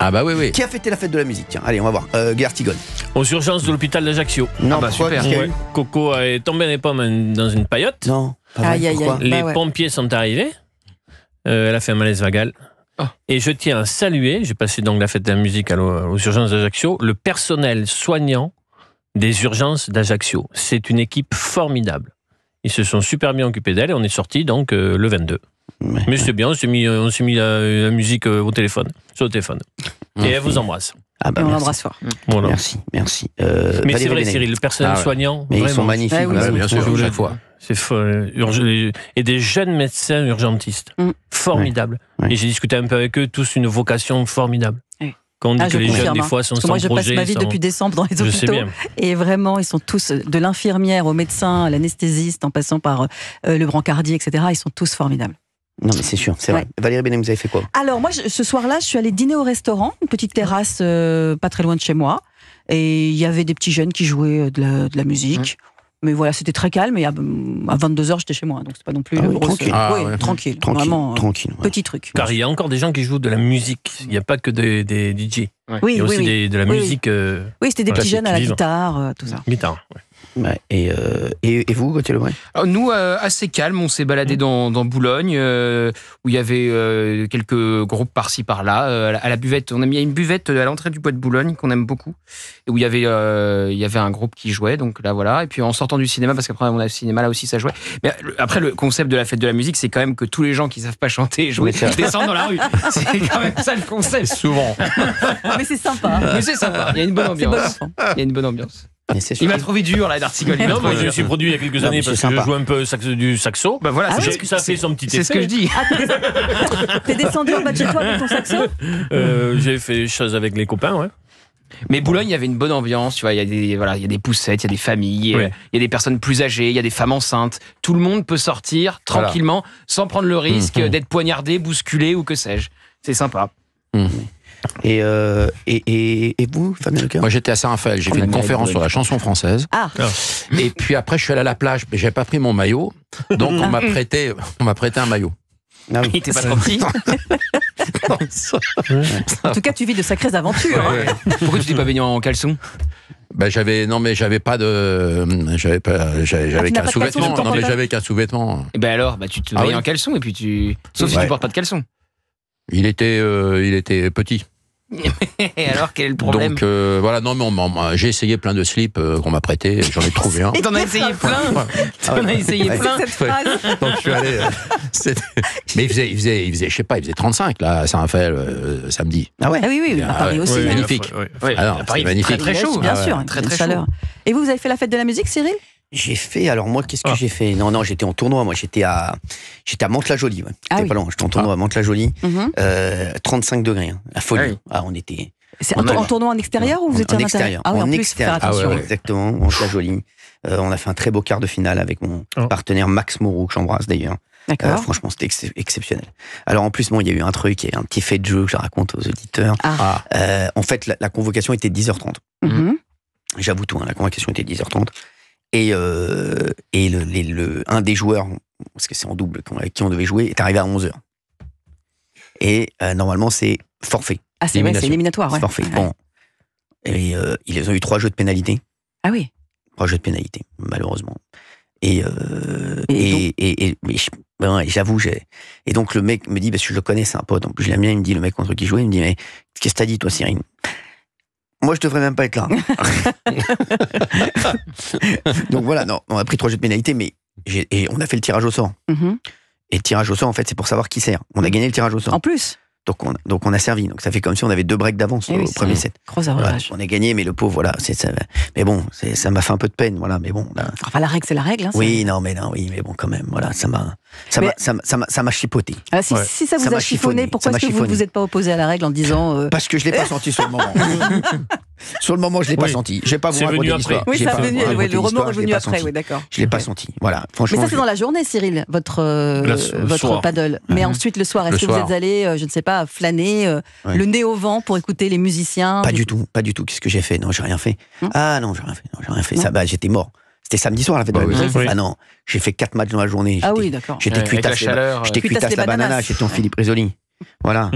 Ah bah oui. Qui a fêté la fête de la musique? Tiens, allez, on va voir. Guy Artigone. Aux urgences de l'hôpital d'Ajaccio. Non, super. qu'est-ce qu'il y a eu? Coco est tombé des pommes dans une paillote. Non, pas vrai. Aïe, aïe, Pourquoi aïe. Les ouais. pompiers sont arrivés. Elle a fait un malaise vagal. Oh. Et je tiens à saluer, j'ai passé donc la fête de la musique aux urgences d'Ajaccio, le personnel soignant des urgences d'Ajaccio. C'est une équipe formidable. Ils se sont super bien occupés d'elle et on est sortis donc le 22. Ouais. Mais c'était bien, on s'est mis la musique sur le téléphone. Et elle vous embrasse. Ah bah Et on merci. l'embrasse fort. Voilà. Merci. Mais c'est Valérie vrai, Bénet. Cyril, le personnel Ah ouais. soignant, Mais ils vraiment, sont magnifiques. Ah oui, voilà. bien sûr, je vous chaque le fois. c'est et des jeunes médecins urgentistes. Formidables. Ouais. Et j'ai discuté un peu avec eux, tous une vocation formidable. Oui. Quand on dit Ah, que je les jeunes, confirme, des hein. fois, sont Parce que sans moi, je projet. passe ma vie sans- depuis décembre dans les Je sais hôpitaux. bien. Et vraiment, ils sont tous, de l'infirmière au médecin, à l'anesthésiste, en passant par le brancardier, etc. Ils sont tous formidables. Non, mais c'est sûr, c'est vrai. Valérie Bénet, vous avez fait quoi? Alors, moi, ce soir-là, je suis allée dîner au restaurant, une petite terrasse pas très loin de chez moi. Et il y avait des petits jeunes qui jouaient de la musique. Mais voilà, c'était très calme. Et à 22h, j'étais chez moi. Donc, c'est pas non plus Ah le oui, gros. tranquille. Ah Oui, ouais. tranquille. Tranquille, Vraiment, tranquille. ouais. petit truc. Car il y a encore des gens qui jouent de la musique. Il n'y a pas que des DJ. Oui, Il y a aussi oui, oui. de la Oui, musique Oui, c'était des petits classique, jeunes à la vivant. guitare, tout ça. guitare. Ouais. Ouais, et vous, Gauthier Lebray? Alors, nous, assez calme, on s'est baladé dans Boulogne, où il y avait quelques groupes par-ci par-là. À la buvette, on a mis une buvette à l'entrée du bois de Boulogne qu'on aime beaucoup, et où il y avait un groupe qui jouait. Donc là, voilà. Et puis en sortant du cinéma, parce qu'après on a le cinéma là aussi, ça jouait. Mais après, le concept de la fête de la musique, c'est quand même que tous les gens qui savent pas chanter et jouer descendent dans la rue. C'est quand même ça le concept. Souvent. Mais c'est sympa. Mais c'est sympa. Il y a une bonne C'est bon ambiance. enfant. Il y a une bonne ambiance. Mais c'est Il sûr. m'a trouvé dur là, d'Artigone. Non, moi je me suis produit il y a quelques Non, années mais parce c'est que je sympa. joue un peu du saxo. Bah voilà, Ah c'est oui, ce que Ça fait son petit effet. c'est ce que je dis. T'es descendu en bas de chez toi avec ton saxo? J'ai fait des choses avec les copains, ouais. Mais Boulogne, il y avait une bonne ambiance, tu vois, il y a des poussettes, il y a des familles, Ouais. il y a des personnes plus âgées, il y a des femmes enceintes. Tout le monde peut sortir tranquillement, sans prendre le risque d'être poignardé, bousculé ou que sais-je. C'est sympa. Et vous, Fabien Leclerc? Moi j'étais à Saint-Raphaël, j'ai fait une conférence sur la chanson française. Ah, Et puis après je suis allé à la plage, mais j'avais pas pris mon maillot, donc on m'a prêté un maillot. Ah oui. Il était pas trop petit. en tout cas, tu vis de sacrées aventures. Ouais. Pourquoi tu t'es pas baigné en caleçon? Ben j'avais pas de, j'avais n'as qu'un pas de sous-vêtement. caleçon, Non mais tu j'avais qu'un sous-vêtement. Et ben alors, tu te Ah baignes oui en caleçon et puis sauf si Ouais. tu portes pas de caleçon. Il était petit. Et alors, quel est le problème? Donc voilà, non mais j'ai essayé plein de slips qu'on m'a prêté, j'en ai trouvé un. Et t'en as essayé plein. T'en as essayé Ouais. plein. Cette phrase. Donc je suis allé. Mais il faisait, je sais pas, il faisait 35 là à Saint-Raphaël samedi. Ah ouais. Ah oui, oui, à Ah Paris ouais. aussi. Oui, hein. magnifique. Ouais, Alors, à Paris, c'est magnifique. Très chaud. Bien Ah, sûr, très une très chaleur. chaud. Et vous avez fait la fête de la musique, Cyril? J'ai fait, alors moi, qu'est-ce que j'ai fait? Non, j'étais en tournoi, moi, j'étais à Mantes-la-Jolie, ouais. Ah J'étais oui. pas loin, j'étais en tournoi à Mantes-la-Jolie, Mhm. 35 degrés, hein, la folie. Ah oui. Ah, on était C'est On a- en tournoi en extérieur ou vous étiez en en extérieur. intérieur? Ah oui, en En plus, extérieur. faire attention. Ah ouais. Exactement, Mantes-la-Jolie. On a fait un très beau quart de finale avec mon Oh. partenaire Max Moreau, que j'embrasse d'ailleurs. D'accord. Franchement, c'était exceptionnel. Alors en plus, bon, il y a eu un truc, il y a eu un petit fait de jeu que je raconte aux auditeurs. Ah. En fait, la convocation était 10h30. Mhm. J'avoue tout, hein, la convocation était 10h30. Et un des joueurs, parce que c'est en double avec qui on devait jouer, est arrivé à 11h. Et normalement, c'est forfait. Ah, c'est éliminatoire, ouais. C'est forfait. Ouais. Bon. Et ils ont eu 3 jeux de pénalité. Ah oui. 3 jeux de pénalité, malheureusement. Et j'avoue, et donc le mec me dit, parce que je le connais, c'est un pote, en plus je l'aime bien, il me dit, le mec contre qui je jouais, il me dit, mais qu'est-ce que t'as dit toi, Cyril? Moi, je devrais même pas être là. Donc voilà, non, on a pris 3 jeux de pénalité, mais et on a fait le tirage au sort. Mhm. Et le tirage au sort, en fait, c'est pour savoir qui sert. On a gagné le tirage au sort. En plus, Donc on a servi. Donc ça fait comme si on avait 2 breaks d'avance Eh oui, au c'est premier set. gros Voilà, avantage. on a gagné, mais le pauvre, voilà. Mais bon, ça m'a fait un peu de peine, voilà. Mais bon, là, Enfin, la règle, c'est la règle. Hein, oui, mais bon, quand même, voilà, ça m'a chipoté. Ah, si ça Ça vous a m'a chiffonné, chiffonné, pourquoi ça est-ce m'a que vous ne chiffonné. vous êtes pas opposé à la règle en disant Parce que je l'ai pas senti sur le moment. Sur le moment, je l'ai pas Oui. senti. J'ai pas vous C'est venu raconter après. l'histoire. Oui, J'ai ça pas a venu, vous raconter le remords l'histoire, est je l'ai venu pas après, senti. oui, d'accord. Je l'ai pas senti. Voilà, franchement. Mais ça, c'est dans la journée, Cyril, votre soir. paddle. Mais ensuite, le soir, est-ce Le que vous soir. êtes allé, je ne sais pas, flâner, Ouais. le nez au vent pour écouter les musiciens? Pas du tout. Qu'est-ce que j'ai fait? Non, j'ai rien fait. Non. Ah non, j'ai rien fait. Non, j'ai rien fait. Non. Ça, j'étais mort. C'était samedi soir, la fête de la Ah oui. musique. Oui. Ah non, j'ai fait 4 matchs dans la journée. Ah J'étais- oui, d'accord. J'étais Avec la cuitasse chaleur, j'étais cuitasse cuitasse les la banana, bananas. j'étais en Philippe Risoli. Voilà.